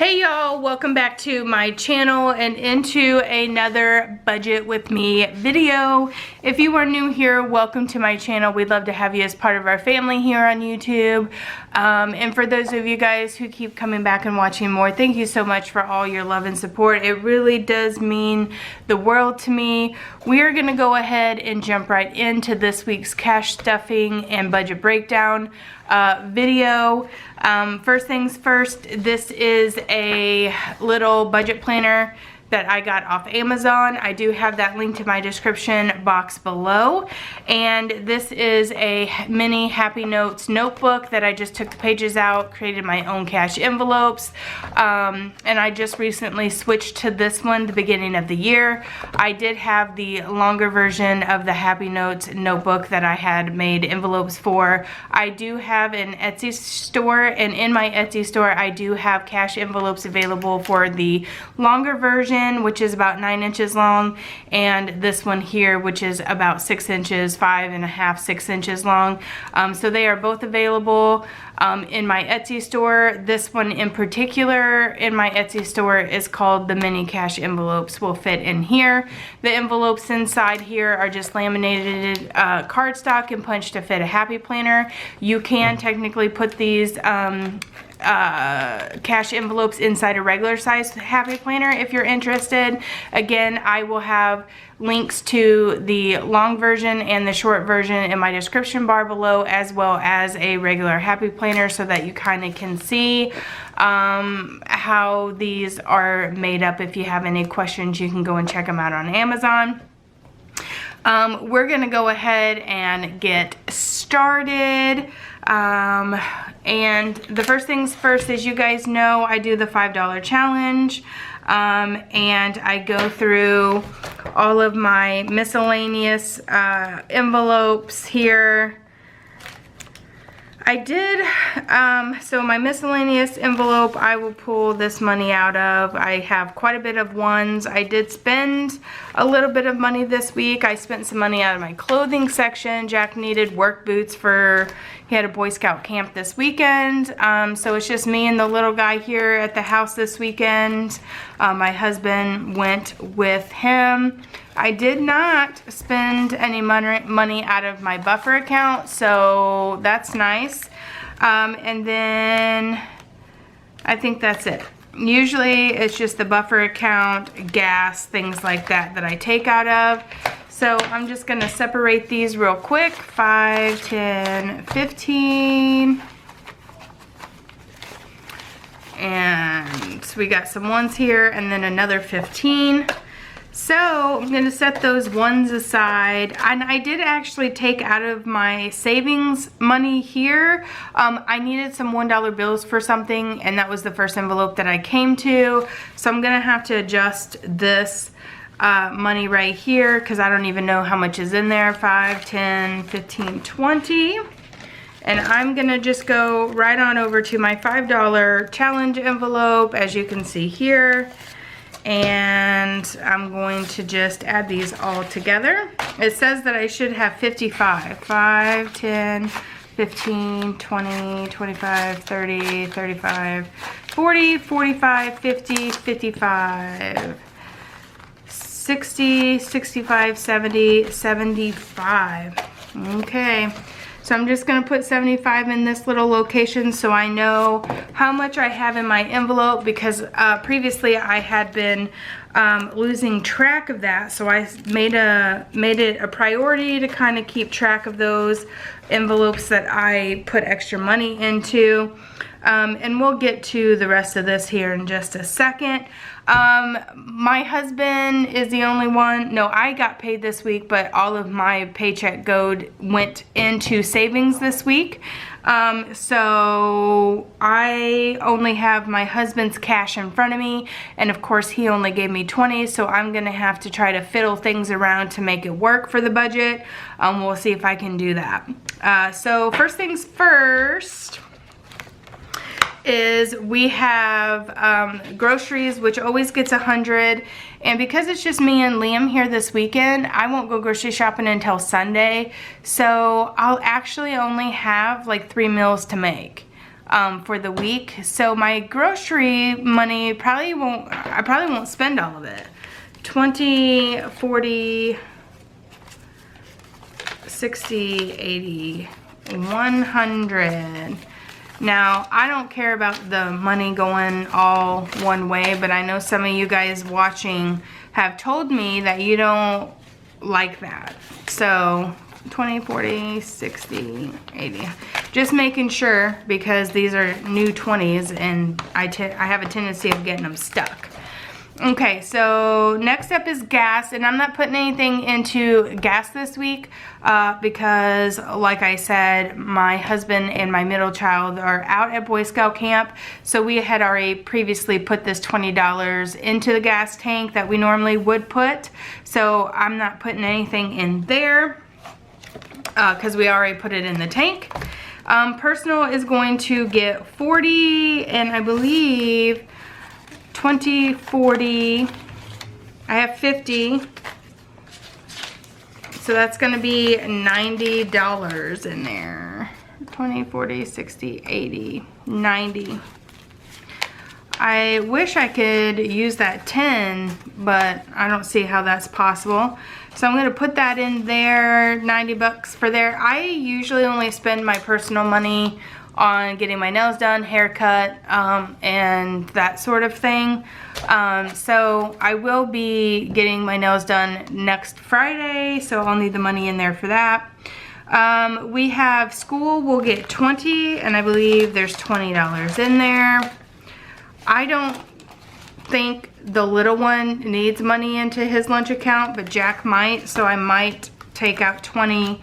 Hey y'all, welcome back to my channel and into another budget with me video. If you are new here, welcome to my channel. We'd love to have you as part of our family here on YouTube. And for those of you guys who keep coming back and watching more, thank you so much for all your love and support. It really does mean the world to me. We are gonna go ahead and jump right into this week's cash stuffing and budget breakdown video. First things first, this is a little budget planner that I got off Amazon. I do have that linked in my description box below. And this is a mini Happy Notes notebook that I just took the pages out, created my own cash envelopes. And I just recently switched to this one the beginning of the year. I did have the longer version of the Happy Notes notebook that I had made envelopes for. I do have an Etsy store, and in my Etsy store I do have cash envelopes available for the longer version, which is about 9 inches long, and this one here, which is about 6 inches, 5.5, 6 inches long. So they are both available in my Etsy store. This one in particular in my Etsy store is called the mini cash envelopes, will fit in here. The envelopes inside here are just laminated cardstock and punched to fit a happy planner. You can technically put these cash envelopes inside a regular size happy planner if you're interested. Again, I will have links to the long version and the short version in my description bar below, as well as a regular happy planner, so that you kind of can see how these are made up. If you have any questions, you can go and check them out on Amazon. We're gonna go ahead and get started. And the first things first, as you guys know, I do the $5 challenge, and I go through all of my miscellaneous envelopes here. I did, so my miscellaneous envelope, I will pull this money out of. I have quite a bit of ones. I did spend a little bit of money this week. I spent some money out of my clothing section. Jack needed work boots for, he had a Boy Scout camp this weekend. So it's just me and the little guy here at the house this weekend. My husband went with him. I did not spend any money out of my buffer account, so that's nice. And then I think that's it. Usually it's just the buffer account, gas, things like that that I take out of. So I'm just gonna separate these real quick. 5, 10, 15. And we got some ones here and then another 15. So I'm going to set those ones aside, and I did actually take out of my savings money here. I needed some $1 bills for something, and that was the first envelope that I came to. So I'm going to have to adjust this money right here, because I don't even know how much is in there. 5, 10, 15, 20. And I'm going to just go right on over to my $5 challenge envelope, as you can see here. And I'm going to just add these all together. It says that I should have 55. 5, 10, 15, 20, 25, 30, 35, 40, 45, 50, 55, 60, 65, 70, 75. Okay. So I'm just going to put 75 in this little location so I know how much I have in my envelope, because previously I had been losing track of that. So I made it a priority to kind of keep track of those envelopes that I put extra money into. And we'll get to the rest of this here in just a second. My husband is the only one. No, I got paid this week, but all of my paycheck went into savings this week. So I only have my husband's cash in front of me, and of course he only gave me 20, so I'm gonna have to try to fiddle things around to make it work for the budget. We'll see if I can do that. So first things first is we have groceries, which always gets 100, and because it's just me and Liam here this weekend, I won't go grocery shopping until Sunday, so I'll actually only have like 3 meals to make. for the week. So my grocery money I probably won't spend all of it. 20, 40, 60, 80, 100. Now, I don't care about the money going all one way, but I know some of you guys watching have told me that you don't like that. So 20, 40, 60, 80. Just making sure, because these are new 20s and I have a tendency of getting them stuck. Okay, so next up is gas, and I'm not putting anything into gas this week because, like I said, my husband and my middle child are out at Boy Scout camp, so we had already previously put this $20 into the gas tank that we normally would put, so I'm not putting anything in there because we already put it in the tank. Personal is going to get 40, and I believe 20, 40, I have 50, so that's going to be $90 in there. 20, 40, 60, 80, 90. I wish I could use that 10, but I don't see how that's possible. So I'm going to put that in there, 90 bucks for there. I usually only spend my personal money on getting my nails done, haircut, and that sort of thing. So I will be getting my nails done next Friday, so I'll need the money in there for that. We have school, we'll get 20, and I believe there's $20 in there. I don't think the little one needs money into his lunch account, but Jack might, so I might take out 20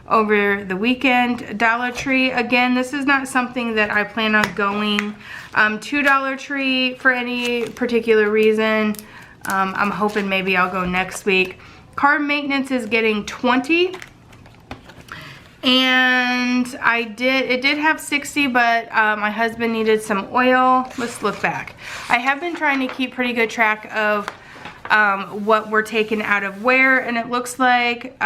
over the weekend. Dollar Tree, again, this is not something that I plan on going to Dollar Tree for any particular reason. I'm hoping maybe I'll go next week. Car maintenance is getting 20, and it did have 60, but my husband needed some oil. Let's look back. I have been trying to keep pretty good track of what we're taking out of where, and it looks like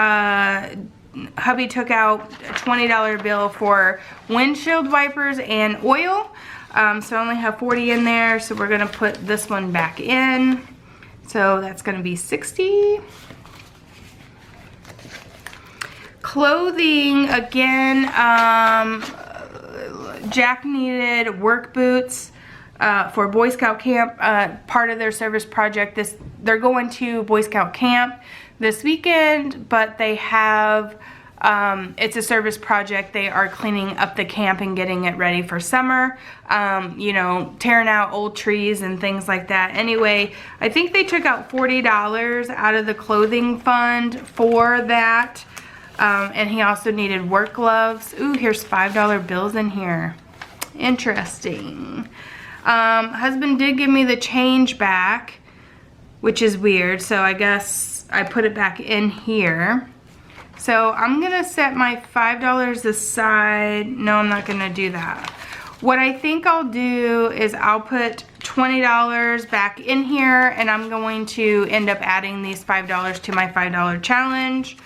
hubby took out a $20 bill for windshield wipers and oil. So I only have 40 in there, so we're gonna put this one back in. So that's gonna be 60. Clothing, again, Jack needed work boots for Boy Scout camp, part of their service project. They're going to Boy Scout camp this weekend, but they have, it's a service project. They are cleaning up the camp and getting it ready for summer, you know, tearing out old trees and things like that. Anyway, I think they took out $40 out of the clothing fund for that, and he also needed work gloves. Ooh, here's $5 bills in here. Interesting. Husband did give me the change back, which is weird, so I guess I put it back in here. So I'm gonna set my $5 aside. No, I'm not gonna do that. What I think I'll do is I'll put $20 back in here, and I'm going to end up adding these $5 to my $5 challenge.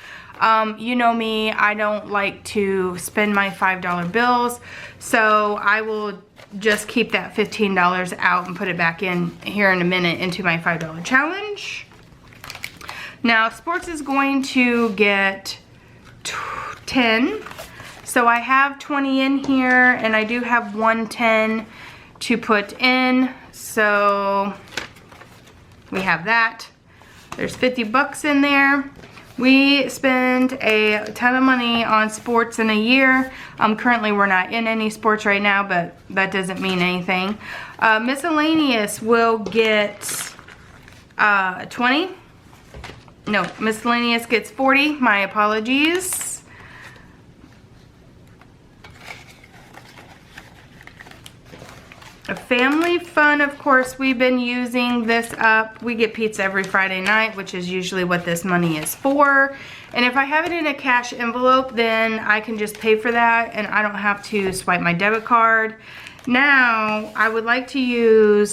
You know me, I don't like to spend my $5 bills, so I will just keep that $15 out and put it back in here in a minute into my $5 challenge. Now, sports is going to get 10. So I have 20 in here, and I do have 110 to put in. So we have that. There's 50 bucks in there. We spend a ton of money on sports in a year. Currently we're not in any sports right now, but that doesn't mean anything. Miscellaneous will get 20. No, miscellaneous gets 40. My apologies. A family fun, of course, we've been using this up. We get pizza every Friday night, which is usually what this money is for. And if I have it in a cash envelope, then I can just pay for that and I don't have to swipe my debit card. Now, I would like to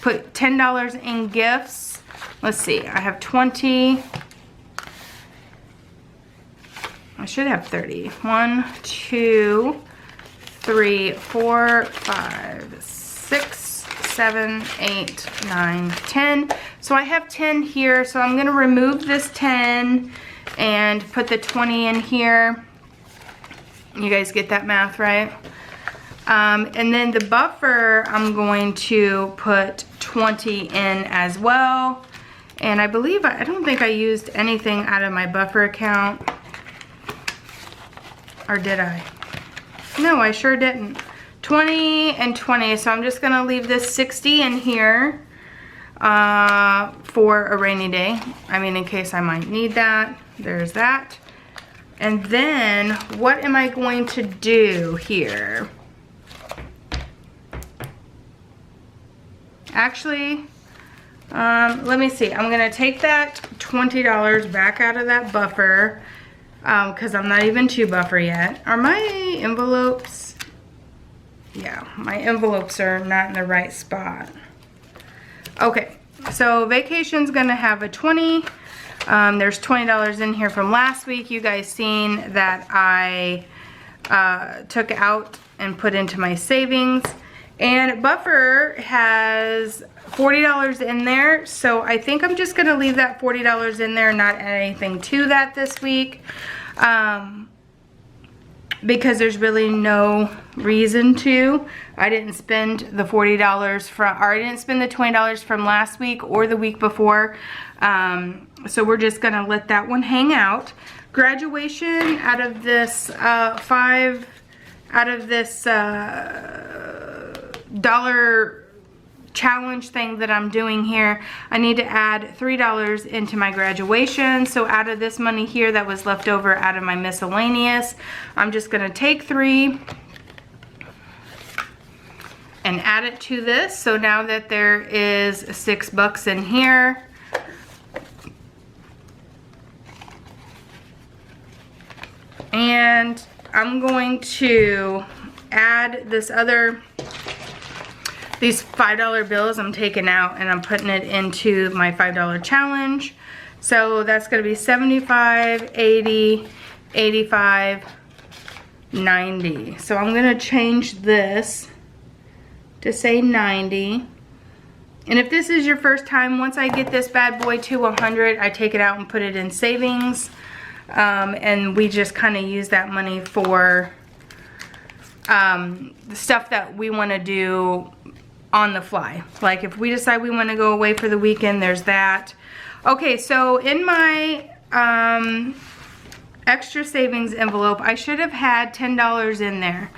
put $10 in gifts. Let's see, I have 20. I should have 30. 1, 2, 3, 4, 5, 6, 7, 8, 9, 10. So I have 10 here, so I'm gonna remove this 10 and put the 20 in here. You guys get that math right? And then the buffer, I'm going to put 20 in as well. And I believe, I don't think I used anything out of my buffer account. Or did I? No, I sure didn't. 20 and 20, so I'm just gonna leave this 60 in here for a rainy day. I mean, in case I might need that. There's that. And then, what am I going to do here? Actually, let me see. I'm gonna take that $20 back out of that buffer because I'm not even to buffer yet. Are my envelopes? Yeah, my envelopes are not in the right spot. Okay, so vacation's gonna have a 20. There's $20 in here from last week. You guys seen that I took out and put into my savings. And buffer has $40 in there, so I think I'm just gonna leave that $40 in there, not add anything to that this week, because there's really no reason to. I didn't spend the $40 from, or I didn't spend the $20 from last week or the week before, so we're just gonna let that one hang out. Graduation, out of this dollar challenge thing that I'm doing here, I need to add $3 into my graduation. So out of this money here that was left over out of my miscellaneous, I'm just gonna take 3 and add it to this. So now that there is $6 in here, and I'm going to add this other, these $5 bills I'm taking out and I'm putting it into my $5 challenge. So that's gonna be 75, 80, 85, 90. So I'm gonna change this to say 90. And if this is your first time, once I get this bad boy to 100, I take it out and put it in savings. And we just kind of use that money for the stuff that we want to do on the fly. Like if we decide we want to go away for the weekend, there's that. Okay, so in my extra savings envelope, I should have had $10 in there,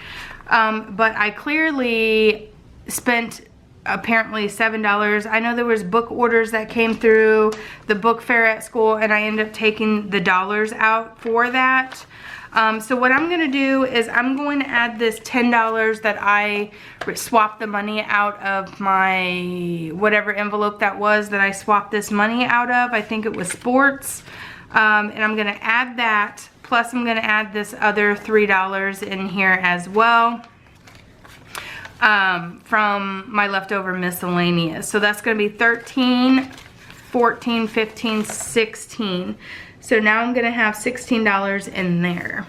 but I clearly spent apparently $7. I know there was book orders that came through the book fair at school, and I ended up taking the dollars out for that. So what I'm gonna do is I'm going to add this $10 that I swapped the money out of my whatever envelope that was that I swapped this money out of. I think it was sports. And I'm gonna add that, plus I'm gonna add this other $3 in here as well, from my leftover miscellaneous. So that's gonna be 13, 14, 15, 16. So now I'm gonna have $16 in there.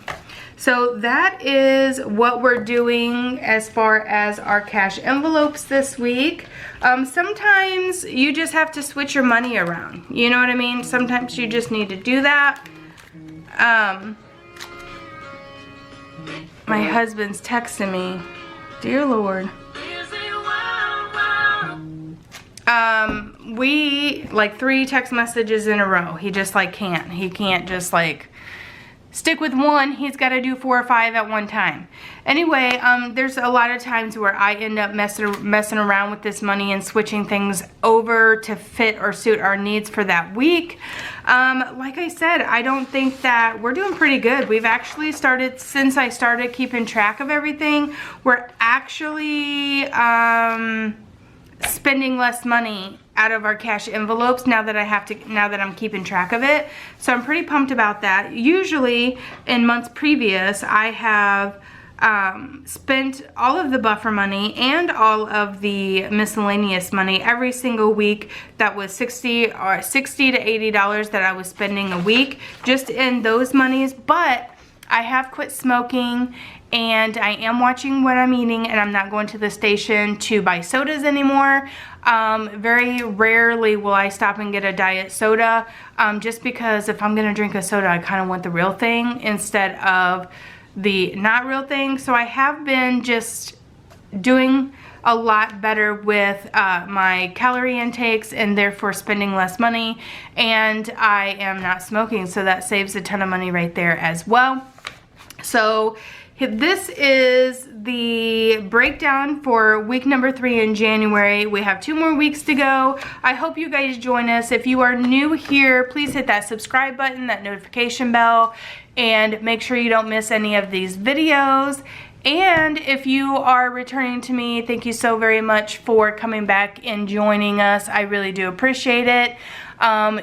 So that is what we're doing as far as our cash envelopes this week. Sometimes you just have to switch your money around. You know what I mean? Sometimes you just need to do that. My husband's texting me. Dear Lord. We, like 3 text messages in a row. He just like can't. He can't just like stick with one. He's got to do 4 or 5 at one time. Anyway, there's a lot of times where I end up messing around with this money and switching things over to fit or suit our needs for that week. Like I said, I don't think that we're doing pretty good. We've actually started, since I started keeping track of everything, we're actually spending less money out of our cash envelopes now that I'm keeping track of it. So I'm pretty pumped about that. Usually in months previous, I have spent all of the buffer money and all of the miscellaneous money every single week. That was $60 to $80 that I was spending a week just in those monies. But I have quit smoking, and I am watching what I'm eating, and I'm not going to the station to buy sodas anymore. Very rarely will I stop and get a diet soda, just because if I'm gonna drink a soda, I kind of want the real thing instead of the not real thing. So I have been just doing a lot better with my calorie intakes, and therefore spending less money, and I am not smoking, so that saves a ton of money right there as well. So this is the breakdown for week number 3 in January. We have 2 more weeks to go. I hope you guys join us. If you are new here, please hit that subscribe button, that notification bell, and make sure you don't miss any of these videos. And if you are returning to me, thank you so very much for coming back and joining us. I really do appreciate it.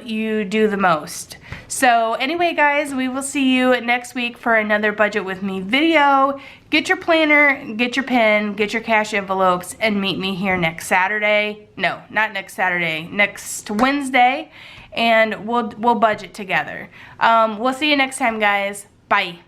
You do the most. So anyway, guys, we will see you next week for another Budget With Me video. Get your planner, get your pen, get your cash envelopes, and meet me here next Saturday. No, not next Saturday, next Wednesday, and we'll budget together. We'll see you next time, guys. Bye.